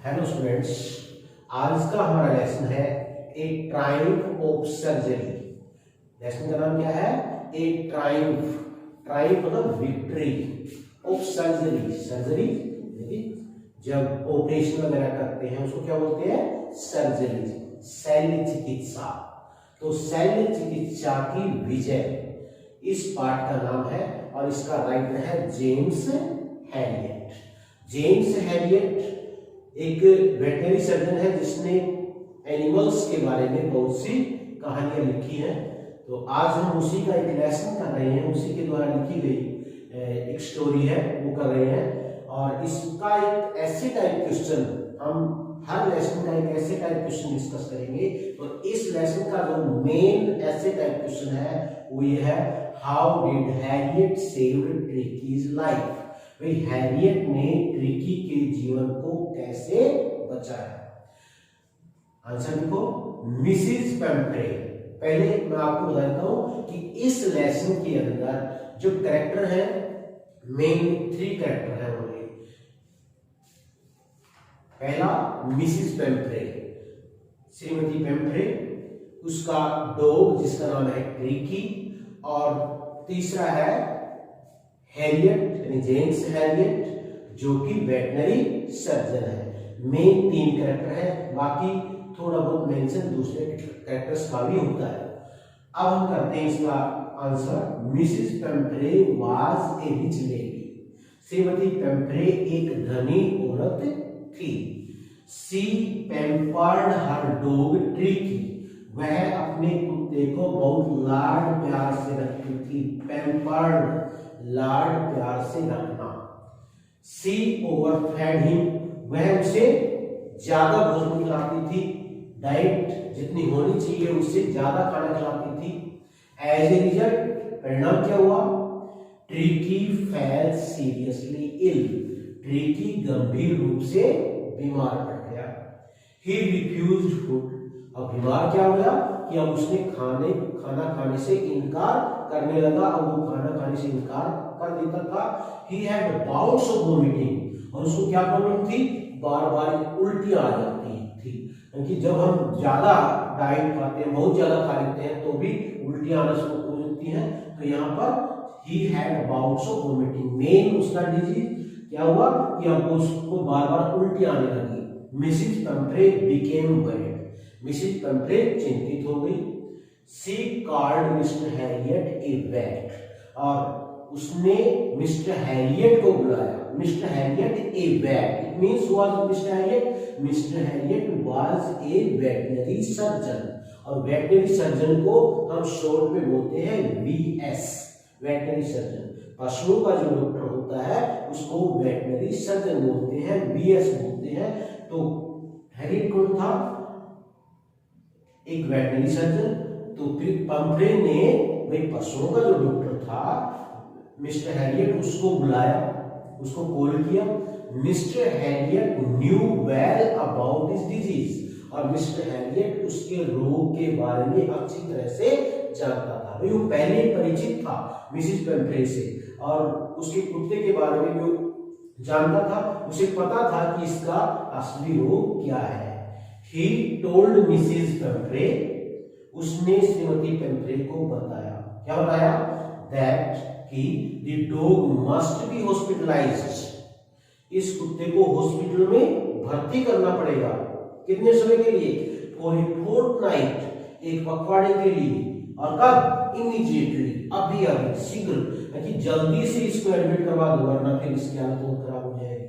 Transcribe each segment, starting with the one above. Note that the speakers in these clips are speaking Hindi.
हेलो स्टूडेंट्स, आज का हमारा लेसन है ए ट्रायम्फ ऑफ सर्जरी। लेसन का नाम क्या है? ए ट्रायम्फ। ट्रायम्फ मतलब विक्ट्री ऑफ सर्जरी। सर्जरी जब ऑपरेशन वगैरह करते हैं उसको क्या बोलते हैं? सर्जरी, शल्य चिकित्सा। तो शल्य चिकित्सा की विजय इस पाठ का नाम है और इसका राइटर है जेम्स हैरियट। जेम्स हैरियट एक वेटनरी सर्जन है जिसने एनिमल्स के बारे में बहुत सी कहानियां लिखी हैं। तो आज हम उसी का एक लेसन कर रहे हैं, उसी के द्वारा लिखी गई एक स्टोरी है वो कर रहे हैं। और इसका एक ऐसे टाइप क्वेश्चन, हम हर लेसन का एक ऐसे टाइप क्वेश्चन डिस्कस करेंगे। तो इस लेसन का जो मेन ऐसे टाइप क्वेश्चन है वो ये है, how did Harriet save ट्रिकीज life. भाई हैरियट ने ट्रिकी के जीवन को कैसे बचाया? आंसर देखो, मिसिस पेम्फ्रे। पहले मैं आपको बता देता हूं कि इस लेसन के अंदर जो कैरेक्टर है, मेन 3 कैरेक्टर है उनके। पहला मिसिस पेम्फ्रे, श्रीमती पेम्फ्रे, उसका डॉग जिसका नाम है ट्रिकी, और तीसरा है हैरियट यानी जेम्स हैरियट जो कि वेटनरी सर्जन है। मेन 3 कैरेक्टर है, बाकी थोड़ा बहुत मेंशन दूसरे कैरेक्टर्स का भी होता है। अब हम करते हैं इसका answer. Mrs Pumphrey was a rich lady. Shrimati Pumphrey एक धनी औरत थी। She pampered her dog Tricki. वह अपने कुत्ते को बहुत लाड प्यार से रखती थी। पैम्पर्ड लाड प्यार से रखना। सी ओवरफेड हिम। वह उसे ज्यादा भोजन खिलाती थी। डाइट जितनी होनी चाहिए उससे ज्यादा खाना खिलाती थी। एज ए रिजल्ट परिणाम क्या हुआ? Tricki fell seriously ill. Tricki गंभीर रूप से बीमार पड़ गया। He refused food. अब बीमार क्या हो गया कि अब उसने खाना खाने से इनकार करने लगा। अब वो खाना खाने से इनकार कर देता था। He had bouts of vomiting. और उसको क्या प्रॉब्लम थी? बार बार उल्टियां आ जाती थी। क्योंकि जब हम ज्यादा डाइट खाते हैं, बहुत ज्यादा खा लेते हैं तो भी उल्टियां आना शुरू हो जाती हैं। तो यहाँ पर he had bouts of vomiting. Main उसका डिजीज क्या हुआ कि अब उसको बार बार उल्टियां आने लगी। Mrs Pumphrey became worried. Mrs Pumphrey चिंतित हो गई। She called Mr Herriot a vet. और उसने मिस्टर हैरियट को बुलाया। Mr Herriot a vet, it means was Mr Herriot. Mr Herriot was a veterinary surgeon. और वेटनरी सर्जन को हम शॉर्ट में बोलते हैं वीएस, वेटनरी सर्जन। पशुओं का जो डॉक्टर होता है उसको वेटनरी सर्जन बोलते हैं, वीएस बोलते हैं। तो हैरियट कौन था? एक वेटनरी सर्जन। तो फिर पेम्फ्रे ने भाई पशुओं का जो डॉक्टर था मिस्टर हैरियट, उसको बुलाया, उसको कॉल किया। Mister Harriet new well about this disease. और मिस्टर हैरियट उसके रोग के बारे में अच्छी तरह से जानता था। भाई वो पहले ही परिचित था मिसिस पेम्फ्रे से, और उसके कुत्ते के बारे में भी जानता था। उसे पता था कि इसका असली रोग क्या है। He told Mrs Pumphrey. उसने श्रीमती पेम्फ्रे को बताया। क्या बताया? दैट कि the dog must be hospitalised. इस कुत्ते को हॉस्पिटल में भर्ती करना पड़ेगा। कितने समय के लिए? फॉर ए फोर्टनाइट, एक पखवाड़े के लिए। और कब? इमीडिएटली, अभी अभी, शीघ्र, कि जल्दी से इसको एडमिट करवा दो वरना फिर इसकी हालत बहुत खराब हो जाएगी।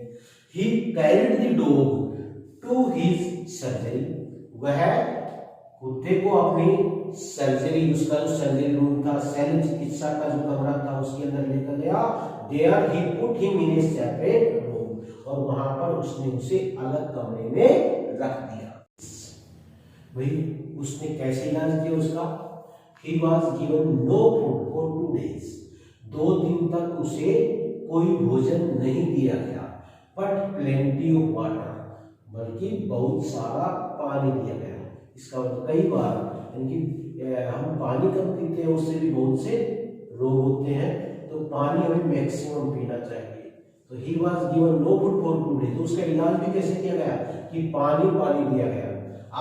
He carried the dog to his surgery. वह कुत्ते को अपनी सर्जरी, उसका जो सर्जरी रूम था, शल्य चिकित्सा का जो कमरा था उसके अंदर लेकर गया। There he put him in a separate room. और वहां पर उसने उसे अलग कमरे में रख दिया। भाई उसने कैसे इलाज किया उसका? He was given no food for 2 days। 2 दिन तक उसे कोई भोजन नहीं दिया गया। बट प्लेंटी ऑफ वाटर, बल्कि बहुत सारा पानी दिया गया। इसका मतलब कई बार हम पानी कम पीते हैं, उससे भी बहुत से रोग होते हैं। तो पानी हमें मैक्सिमम पीना चाहिए। तो he was given no food for 2 days। तो उसका इलाज भी कैसे किया गया कि पानी दिया गया।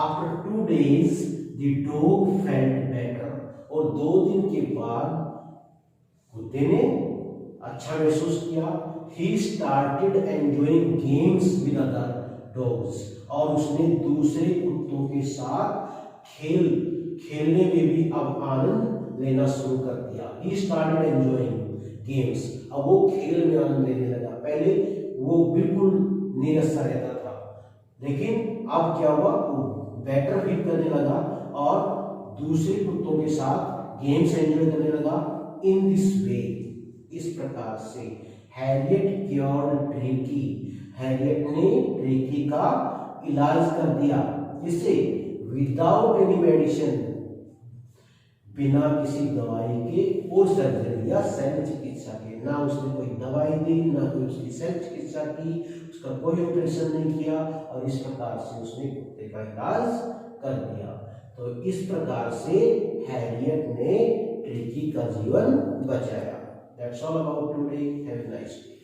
After 2 days the dog felt better, और 2 दिन के बाद कुत्ते ने अच्छा महसूस किया। He started enjoying games with other dogs, और उसने दूसरे कुत्तों के साथ खेलने में भी अब आनंद लेना शुरू कर दिया। ही स्टार्टेड एंजॉयिंग गेम्स, अब वो खेल में आनंद लेने लगा। पहले वो बिल्कुल नीरस सा रहता था, लेकिन अब क्या हुआ, वो बेटर फील करने लगा और दूसरे कुत्तों के साथ गेम्स एंजॉय करने लगा। इन दिस वे, इस प्रकार से हैरियट क्योर्ड ट्रिकी, हैरियट ने ट्रिकी का इलाज कर दिया। जिससे विदाउट एनी मेडिसिन, बिना किसी दवाई के और सर्जरी या शल्य चिकित्सा के, ना उसने कोई दवाई दी, ना कोई उसकी शल्य चिकित्सा की, उसका कोई ऑपरेशन नहीं किया, और इस प्रकार से उसने कुत्ते का इलाज कर दिया। तो इस प्रकार से हैरियट ने ट्रिकी का जीवन बचाया। That's all about today. Have a nice day.